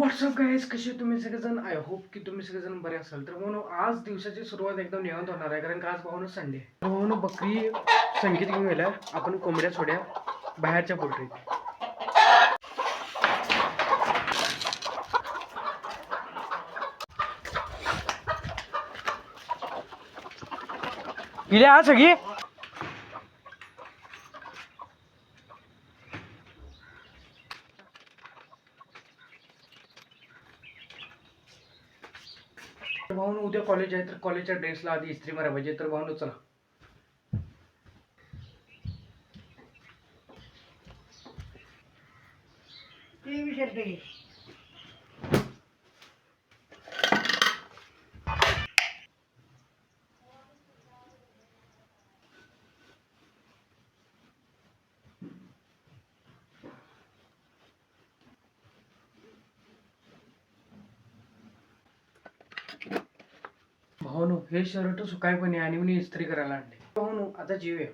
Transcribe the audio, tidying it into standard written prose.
WhatsApp guys, कसे तुम्ही सगळेजण. आय होप की तुम्ही सगळेजण बरे असाल. तर भाऊ आज दिवसाची सुरुवात एकदम निवांत होणार आहे, कारण का आज भाऊन संडे. भाऊन बकरी संगीत घेऊन गेल्या, आपण कोंबड्या सोड्या बाहेरच्या पोल्ट्रीत. इले आज सगळी भाऊन उद्या कॉलेज आहे, तर कॉलेजच्या ड्रेसला आधी इस्त्री मारा पाहिजे. तर भाऊन चला. भाऊनो हे शर्ट सुकायपणे आणि मी इस्त्री करायला आणले. भाऊनो आता जीवे